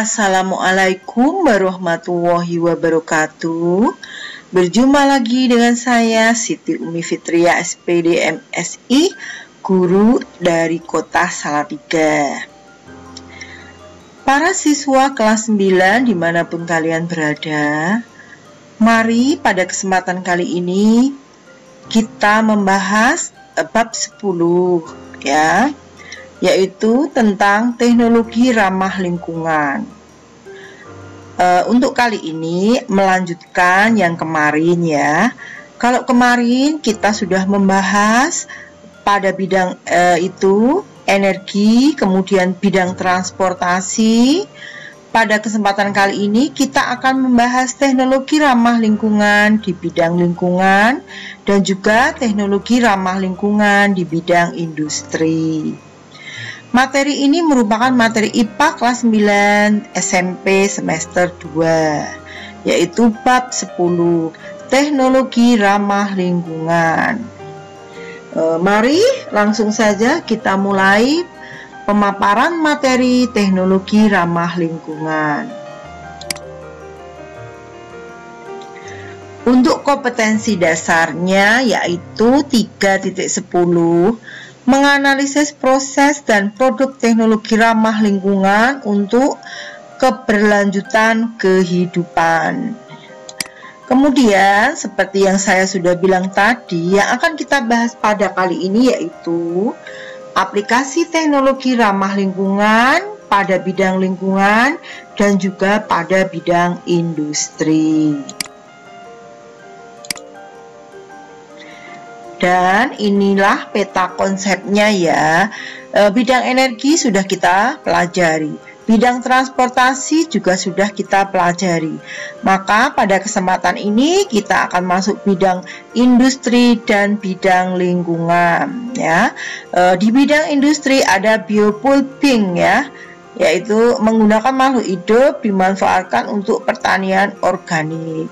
Assalamualaikum warahmatullahi wabarakatuh. Berjumpa lagi dengan saya Siti Umi Fitria SPD MSI, guru dari Kota Salatiga. Para siswa kelas 9 dimanapun kalian berada, mari pada kesempatan kali ini kita membahas bab 10 ya, yaitu tentang teknologi ramah lingkungan. Untuk kali ini melanjutkan yang kemarin ya. Kalau kemarin kita sudah membahas pada bidang itu energi, kemudian bidang transportasi. Pada kesempatan kali ini kita akan membahas teknologi ramah lingkungan di bidang lingkungan dan juga teknologi ramah lingkungan di bidang industri. Materi ini merupakan materi IPA kelas 9 SMP semester 2, yaitu bab 10, teknologi ramah lingkungan. Mari langsung saja kita mulai pemaparan materi teknologi ramah lingkungan. Untuk kompetensi dasarnya yaitu 3.10, menganalisis proses dan produk teknologi ramah lingkungan untuk keberlanjutan kehidupan. Kemudian, seperti yang saya sudah bilang tadi, yang akan kita bahas pada kali ini yaitu aplikasi teknologi ramah lingkungan pada bidang lingkungan dan juga pada bidang industri. Dan inilah peta konsepnya ya. Bidang energi sudah kita pelajari, bidang transportasi juga sudah kita pelajari. Maka pada kesempatan ini kita akan masuk bidang industri dan bidang lingkungan ya. Di bidang industri ada biopulping ya, yaitu menggunakan makhluk hidup dimanfaatkan untuk pertanian organik.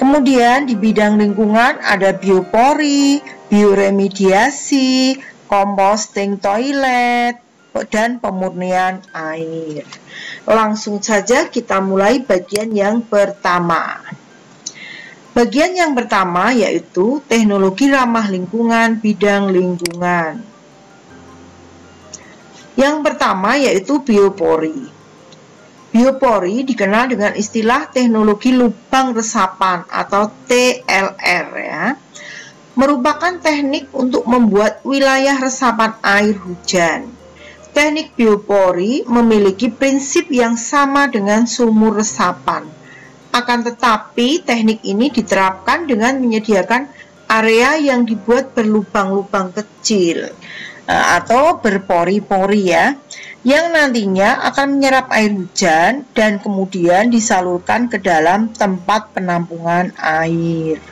Kemudian di bidang lingkungan ada biopori, bioremediasi, composting toilet, dan pemurnian air. Langsung saja kita mulai bagian yang pertama. Bagian yang pertama yaitu teknologi ramah lingkungan bidang lingkungan. Yang pertama yaitu biopori. Biopori dikenal dengan istilah teknologi lubang resapan atau TLR ya. Merupakan teknik untuk membuat wilayah resapan air hujan. Teknik biopori memiliki prinsip yang sama dengan sumur resapan. Akan tetapi teknik ini diterapkan dengan menyediakan area yang dibuat berlubang-lubang kecil atau berpori-pori ya, yang nantinya akan menyerap air hujan dan kemudian disalurkan ke dalam tempat penampungan air.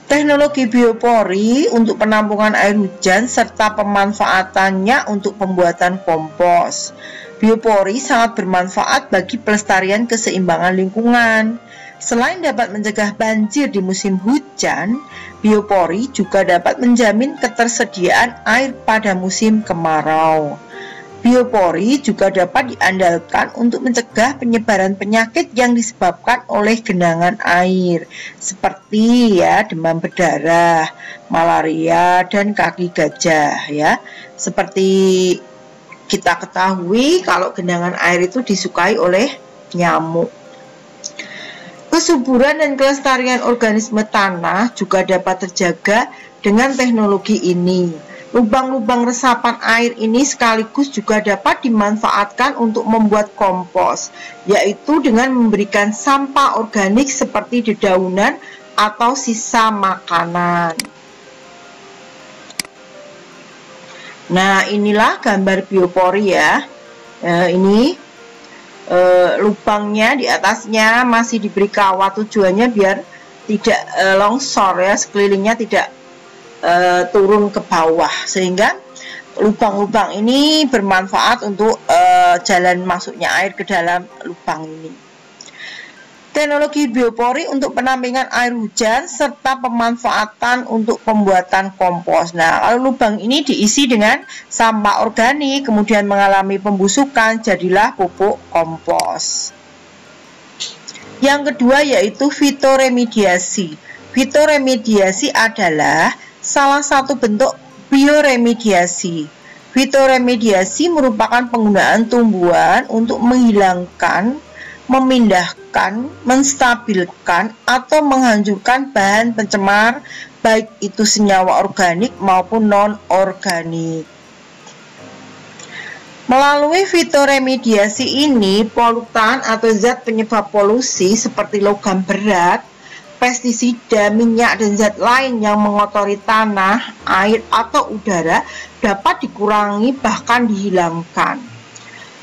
Teknologi biopori untuk penampungan air hujan serta pemanfaatannya untuk pembuatan kompos. Biopori sangat bermanfaat bagi pelestarian keseimbangan lingkungan. Selain dapat mencegah banjir di musim hujan, biopori juga dapat menjamin ketersediaan air pada musim kemarau. Biopori juga dapat diandalkan untuk mencegah penyebaran penyakit yang disebabkan oleh genangan air, seperti ya demam berdarah, malaria, dan kaki gajah ya. Seperti kita ketahui kalau genangan air itu disukai oleh nyamuk. Kesuburan dan kelestarian organisme tanah juga dapat terjaga dengan teknologi ini. Lubang-lubang resapan air ini sekaligus juga dapat dimanfaatkan untuk membuat kompos, yaitu dengan memberikan sampah organik seperti dedaunan atau sisa makanan. Nah, inilah gambar biopori ya. Ini lubangnya di atasnya masih diberi kawat, tujuannya biar tidak longsor ya, sekelilingnya tidak turun ke bawah, sehingga lubang-lubang ini bermanfaat untuk jalan masuknya air ke dalam lubang ini. teknologi biopori untuk penampingan air hujan, serta pemanfaatan untuk pembuatan kompos. Nah, lalu lubang ini diisi dengan sampah organik, kemudian mengalami pembusukan, jadilah pupuk kompos. Yang kedua yaitu fitoremediasi. Fitoremediasi adalah salah satu bentuk bioremediasi. Fitoremediasi merupakan penggunaan tumbuhan untuk menghilangkan, memindahkan, menstabilkan, atau menghancurkan bahan pencemar, baik itu senyawa organik maupun non-organik. Melalui fitoremediasi ini, polutan atau zat penyebab polusi seperti logam berat, pestisida, minyak, dan zat lain yang mengotori tanah, air, atau udara dapat dikurangi bahkan dihilangkan.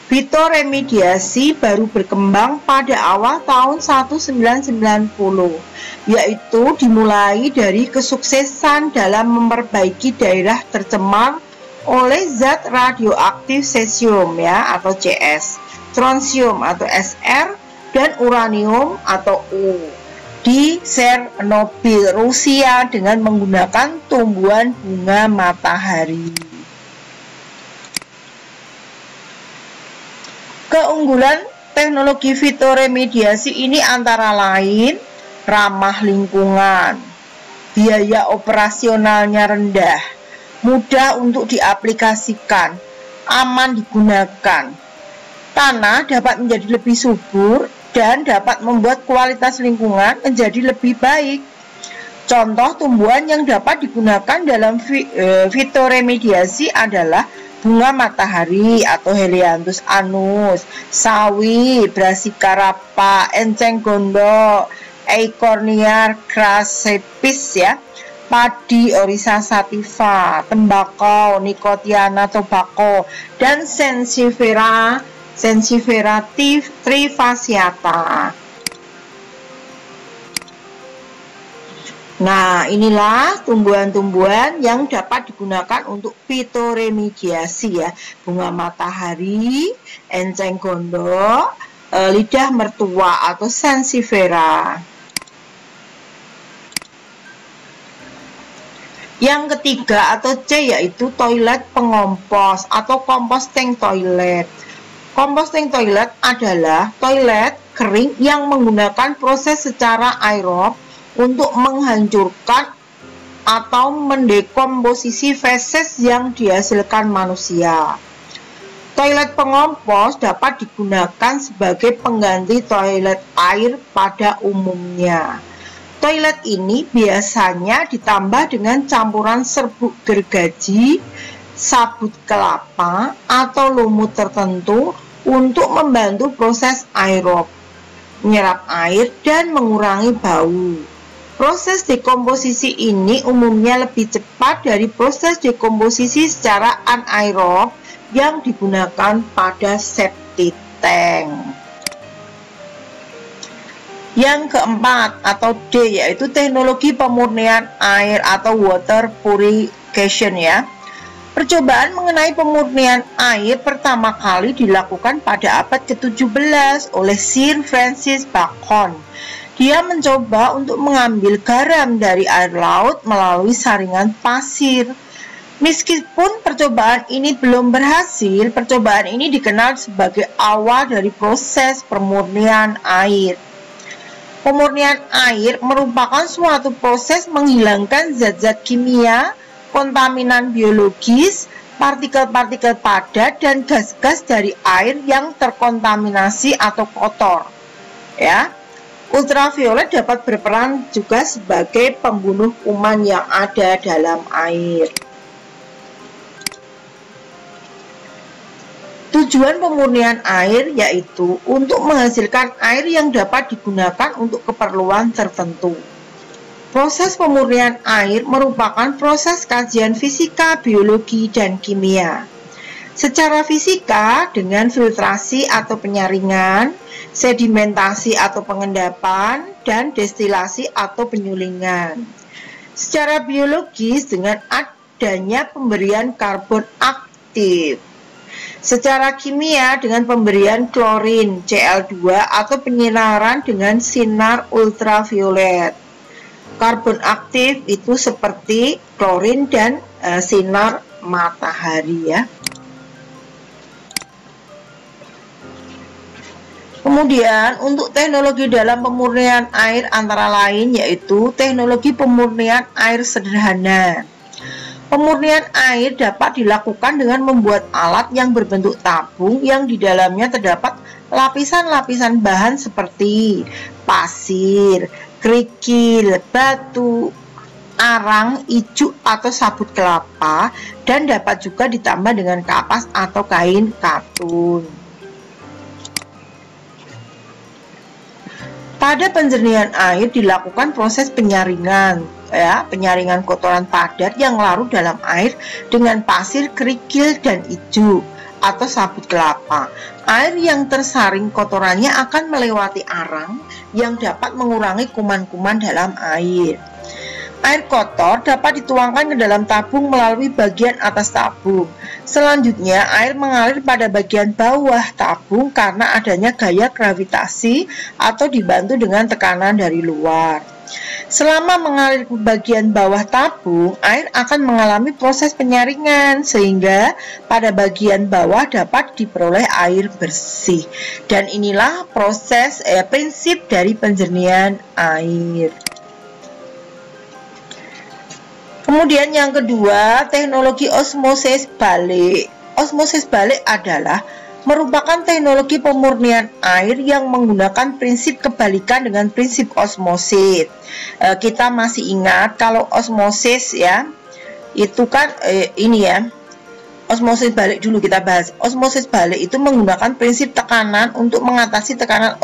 Fitoremediasi baru berkembang pada awal tahun 1990, yaitu dimulai dari kesuksesan dalam memperbaiki daerah tercemar oleh zat radioaktif cesium atau CS, strontium atau SR, dan uranium atau U di Chernobyl, Rusia dengan menggunakan tumbuhan bunga matahari. Keunggulan teknologi fitoremediasi ini antara lain ramah lingkungan, biaya operasionalnya rendah, mudah untuk diaplikasikan, aman digunakan, tanah dapat menjadi lebih subur, dan dapat membuat kualitas lingkungan menjadi lebih baik. Contoh tumbuhan yang dapat digunakan dalam fitoremediasi adalah bunga matahari atau Helianthus annus, sawi, Brassica rapa, enceng gondok, Eichhornia crassipes padi Oryza sativa, tembakau Nicotiana tobacco, dan Sansevieria trifasciata. Nah, inilah tumbuhan-tumbuhan yang dapat digunakan untuk fitoremediasi bunga matahari, enceng gondok, lidah mertua atau Sansevieria. Yang ketiga atau C yaitu toilet pengompos atau composting toilet. Composting toilet adalah toilet kering yang menggunakan proses secara aerob untuk menghancurkan atau mendekomposisi feses yang dihasilkan manusia. Toilet pengompos dapat digunakan sebagai pengganti toilet air pada umumnya. Toilet ini biasanya ditambah dengan campuran serbuk gergaji, sabut kelapa, atau lumut tertentu untuk membantu proses aerob, menyerap air, dan mengurangi bau. Proses dekomposisi ini umumnya lebih cepat dari proses dekomposisi secara anaerob yang digunakan pada septic tank. Yang keempat atau D yaitu teknologi pemurnian air atau water purification Percobaan mengenai pemurnian air pertama kali dilakukan pada abad ke-17 oleh Sir Francis Bacon. Dia mencoba untuk mengambil garam dari air laut melalui saringan pasir. Meskipun percobaan ini belum berhasil, percobaan ini dikenal sebagai awal dari proses pemurnian air. Pemurnian air merupakan suatu proses menghilangkan zat-zat kimia, kontaminan biologis, partikel-partikel padat, dan gas-gas dari air yang terkontaminasi atau kotor. Ultraviolet dapat berperan juga sebagai pembunuh kuman yang ada dalam air. Tujuan pemurnian air yaitu untuk menghasilkan air yang dapat digunakan untuk keperluan tertentu. Proses pemurnian air merupakan proses kajian fisika, biologi, dan kimia. Secara fisika dengan filtrasi atau penyaringan, sedimentasi atau pengendapan, dan destilasi atau penyulingan. Secara biologis dengan adanya pemberian karbon aktif. Secara kimia dengan pemberian klorin Cl2 atau penyinaran dengan sinar ultraviolet. Karbon aktif itu seperti klorin dan sinar matahari ya. Kemudian untuk teknologi dalam pemurnian air antara lain yaitu teknologi pemurnian air sederhana. Pemurnian air dapat dilakukan dengan membuat alat yang berbentuk tabung yang di dalamnya terdapat lapisan-lapisan bahan seperti pasir, kerikil, batu, arang, ijuk atau sabut kelapa, dan dapat juga ditambah dengan kapas atau kain katun. Pada penjernihan air dilakukan proses penyaringan, ya, penyaringan kotoran padat yang larut dalam air dengan pasir, kerikil, dan ijuk atau sabut kelapa. Air yang tersaring kotorannya akan melewati arang yang dapat mengurangi kuman-kuman dalam air. Air kotor dapat dituangkan ke dalam tabung melalui bagian atas tabung. Selanjutnya, air mengalir pada bagian bawah tabung karena adanya gaya gravitasi atau dibantu dengan tekanan dari luar. Selama mengalir ke bagian bawah tabung, air akan mengalami proses penyaringan sehingga pada bagian bawah dapat diperoleh air bersih. Dan inilah proses prinsip dari penjernihan air. Kemudian yang kedua, teknologi osmosis balik. Osmosis balik adalah merupakan teknologi pemurnian air yang menggunakan prinsip kebalikan dengan prinsip osmosis. Kita masih ingat kalau osmosis ya, itu kan ini ya. Osmosis balik dulu kita bahas. Osmosis balik itu menggunakan prinsip tekanan untuk mengatasi tekanan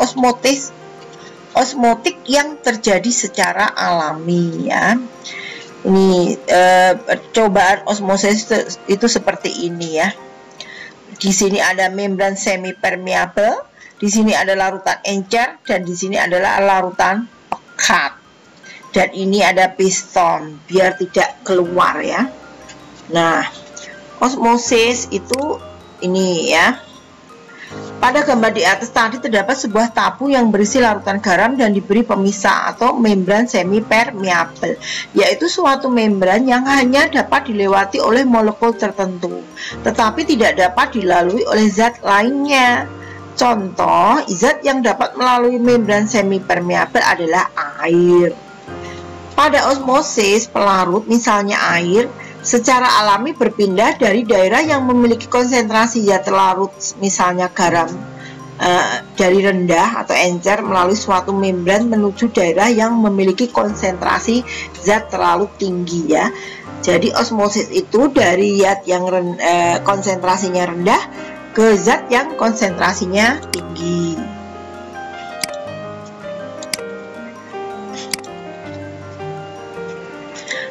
osmotik yang terjadi secara alami ya. Ini cobaan osmosis itu seperti ini ya. Di sini ada membran semi permeable, di sini ada larutan encer, dan di sini adalah larutan pekat. Dan ini ada piston biar tidak keluar ya. Nah, osmosis itu ini ya. Pada gambar di atas tadi terdapat sebuah tabung yang berisi larutan garam dan diberi pemisah atau membran semi permeable, yaitu suatu membran yang hanya dapat dilewati oleh molekul tertentu, tetapi tidak dapat dilalui oleh zat lainnya. Contoh, zat yang dapat melalui membran semi permeable adalah air. Pada osmosis pelarut, misalnya air, secara alami berpindah dari daerah yang memiliki konsentrasi zat terlarut, misalnya garam, dari rendah atau encer melalui suatu membran menuju daerah yang memiliki konsentrasi zat terlalu tinggi ya. Jadi osmosis itu dari zat yang konsentrasinya rendah ke zat yang konsentrasinya tinggi.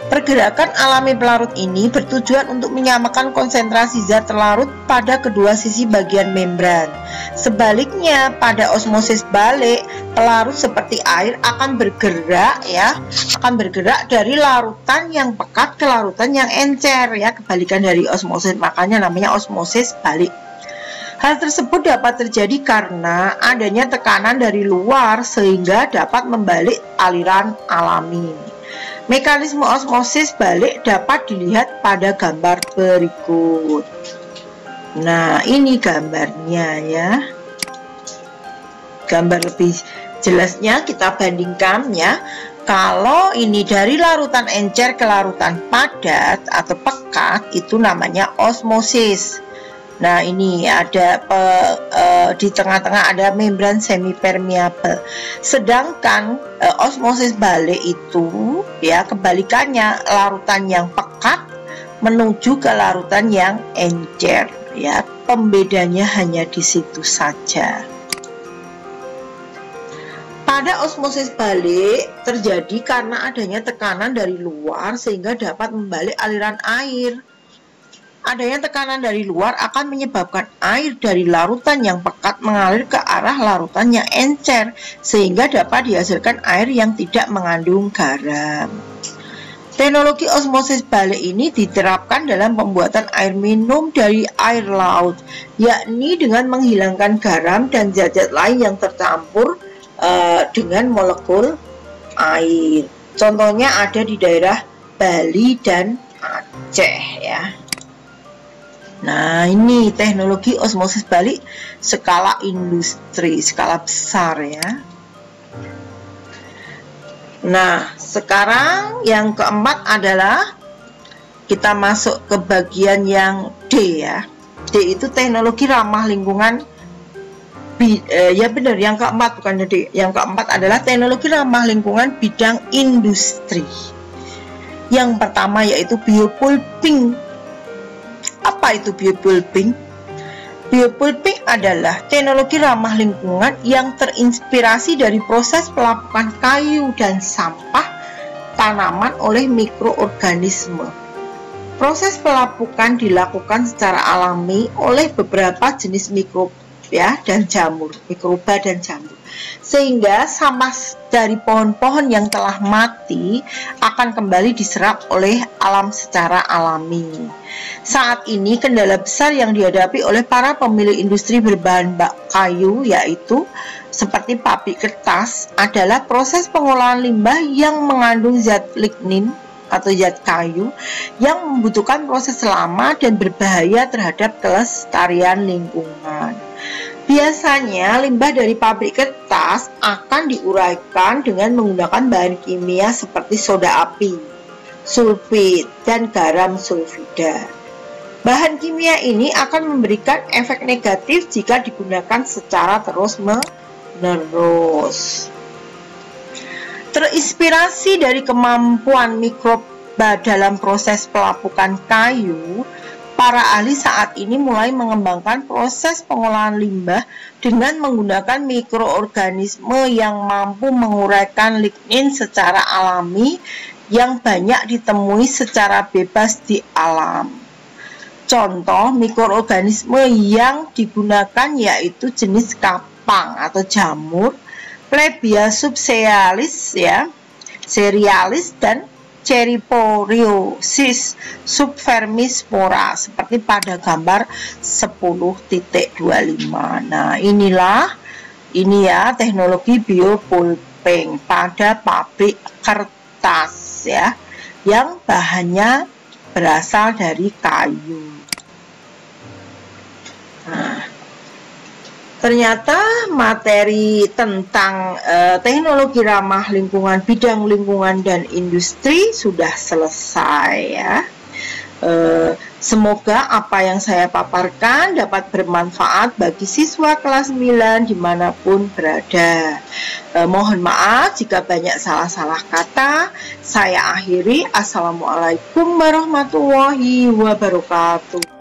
Pergerakan alami pelarut ini bertujuan untuk menyamakan konsentrasi zat terlarut pada kedua sisi bagian membran. Sebaliknya, pada osmosis balik, pelarut seperti air akan bergerak dari larutan yang pekat ke larutan yang encer ya, kebalikan dari osmosis, makanya namanya osmosis balik. Hal tersebut dapat terjadi karena adanya tekanan dari luar sehingga dapat membalik aliran alami. Mekanisme osmosis balik dapat dilihat pada gambar berikut. Nah, ini gambarnya ya. Gambar lebih jelasnya kita bandingkan ya. Kalau ini dari larutan encer ke larutan padat atau pekat, itu namanya osmosis. Nah, ini ada di tengah-tengah ada membran semi permeable. Sedangkan osmosis balik itu ya kebalikannya, larutan yang pekat menuju ke larutan yang encer ya. Pembedanya hanya di situ saja. Pada osmosis balik terjadi karena adanya tekanan dari luar sehingga dapat membalik aliran air. Adanya tekanan dari luar akan menyebabkan air dari larutan yang pekat mengalir ke arah larutan yang encer sehingga dapat dihasilkan air yang tidak mengandung garam. Teknologi osmosis balik ini diterapkan dalam pembuatan air minum dari air laut, yakni dengan menghilangkan garam dan zat-zat lain yang tercampur dengan molekul air. Contohnya ada di daerah Bali dan Aceh ya. Nah, ini teknologi osmosis balik skala industri, skala besar ya. Nah, sekarang yang keempat adalah kita masuk ke bagian yang D ya. D itu teknologi ramah lingkungan. Ya benar, yang keempat bukan D. Yang keempat adalah teknologi ramah lingkungan bidang industri. Yang pertama yaitu biopulping. Apa itu biopulping? Biopulping adalah teknologi ramah lingkungan yang terinspirasi dari proses pelapukan kayu dan sampah tanaman oleh mikroorganisme. Proses pelapukan dilakukan secara alami oleh beberapa jenis mikroba dan jamur, mikroba dan jamur. Sehingga sampah dari pohon-pohon yang telah mati akan kembali diserap oleh alam secara alami. Saat ini kendala besar yang dihadapi oleh para pemilik industri berbahan kayu yaitu seperti pabrik kertas adalah proses pengolahan limbah yang mengandung zat lignin atau zat kayu yang membutuhkan proses lama dan berbahaya terhadap kelestarian lingkungan. Biasanya limbah dari pabrik kertas akan diuraikan dengan menggunakan bahan kimia seperti soda api, sulfit, dan garam sulfida. Bahan kimia ini akan memberikan efek negatif jika digunakan secara terus-menerus. Terinspirasi dari kemampuan mikroba dalam proses pelapukan kayu, para ahli saat ini mulai mengembangkan proses pengolahan limbah dengan menggunakan mikroorganisme yang mampu menguraikan lignin secara alami yang banyak ditemui secara bebas di alam. Contoh mikroorganisme yang digunakan yaitu jenis kapang atau jamur, Plebia subserialis ya, serialis dan Cercoporiosis subvermispora seperti pada gambar 10.25. Nah, ini ya teknologi biopulping pada pabrik kertas ya, yang bahannya berasal dari kayu. Nah, ternyata materi tentang teknologi ramah lingkungan, bidang lingkungan dan industri sudah selesai ya. Semoga apa yang saya paparkan dapat bermanfaat bagi siswa kelas 9 dimanapun berada. Mohon maaf jika banyak salah-salah kata. Saya akhiri. Assalamualaikum warahmatullahi wabarakatuh.